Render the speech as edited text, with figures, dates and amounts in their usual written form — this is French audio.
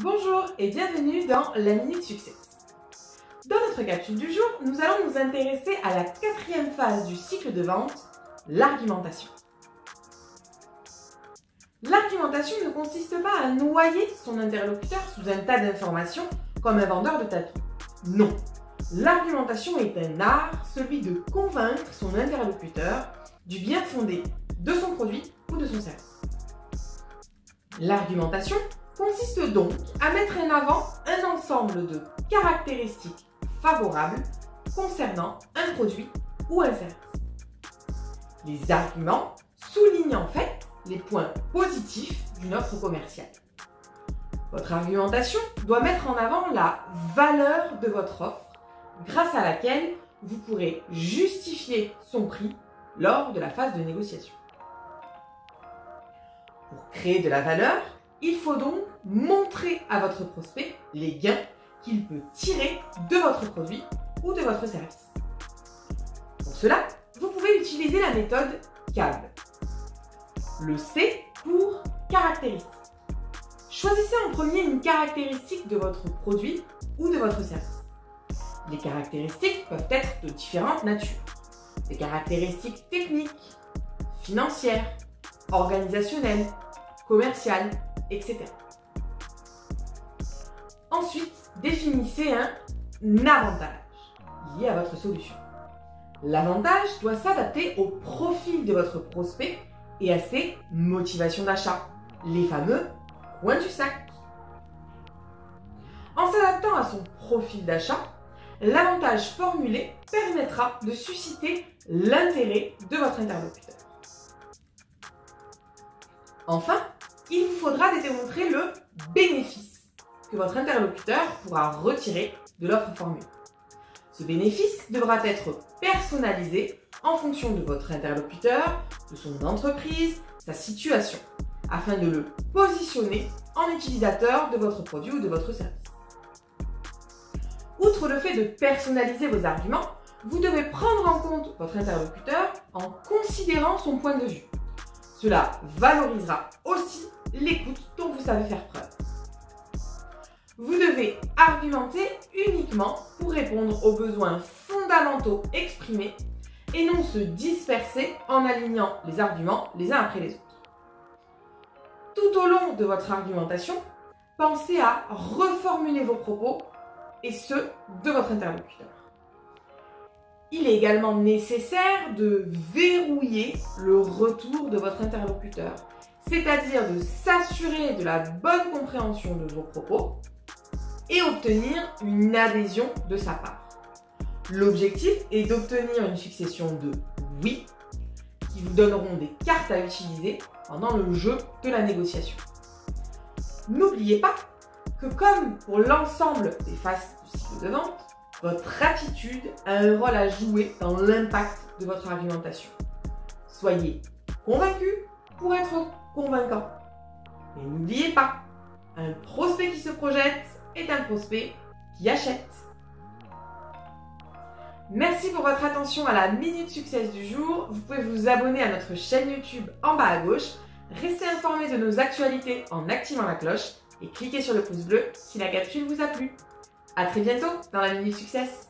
Bonjour et bienvenue dans la Minute Success. Dans notre capsule du jour, nous allons nous intéresser à la quatrième phase du cycle de vente, l'argumentation. L'argumentation ne consiste pas à noyer son interlocuteur sous un tas d'informations comme un vendeur de tapis. Non, l'argumentation est un art, celui de convaincre son interlocuteur du bien fondé de son produit ou de son service. L'argumentation consiste donc à mettre en avant un ensemble de caractéristiques favorables concernant un produit ou un service. Les arguments soulignent en fait les points positifs d'une offre commerciale. Votre argumentation doit mettre en avant la valeur de votre offre grâce à laquelle vous pourrez justifier son prix lors de la phase de négociation. Pour créer de la valeur, il faut donc montrer à votre prospect les gains qu'il peut tirer de votre produit ou de votre service. Pour cela, vous pouvez utiliser la méthode CAB. Le C pour caractéristique. Choisissez en premier une caractéristique de votre produit ou de votre service. Les caractéristiques peuvent être de différentes natures. Des caractéristiques techniques, financières, organisationnelles, commerciales, etc. Ensuite, définissez un avantage lié à votre solution. L'avantage doit s'adapter au profil de votre prospect et à ses motivations d'achat, les fameux coins du sac. En s'adaptant à son profil d'achat, l'avantage formulé permettra de susciter l'intérêt de votre interlocuteur. Enfin, il vous faudra démontrer le bénéfice que votre interlocuteur pourra retirer de l'offre formulée. Ce bénéfice devra être personnalisé en fonction de votre interlocuteur, de son entreprise, sa situation, afin de le positionner en utilisateur de votre produit ou de votre service. Outre le fait de personnaliser vos arguments, vous devez prendre en compte votre interlocuteur en considérant son point de vue. Cela valorisera aussi l'écoute dont vous savez faire preuve. Vous devez argumenter uniquement pour répondre aux besoins fondamentaux exprimés et non se disperser en alignant les arguments les uns après les autres. Tout au long de votre argumentation, pensez à reformuler vos propos et ceux de votre interlocuteur. Il est également nécessaire de verrouiller le retour de votre interlocuteur, c'est-à-dire de s'assurer de la bonne compréhension de vos propos et obtenir une adhésion de sa part. L'objectif est d'obtenir une succession de oui qui vous donneront des cartes à utiliser pendant le jeu de la négociation. N'oubliez pas que comme pour l'ensemble des phases du cycle de vente, votre attitude a un rôle à jouer dans l'impact de votre argumentation. Soyez convaincu pour être convaincant. Et n'oubliez pas, un prospect qui se projette est un prospect qui achète. Merci pour votre attention à la Minute Success du jour. Vous pouvez vous abonner à notre chaîne YouTube en bas à gauche, rester informé de nos actualités en activant la cloche et cliquez sur le pouce bleu si la capsule vous a plu. À très bientôt dans la Minute Success.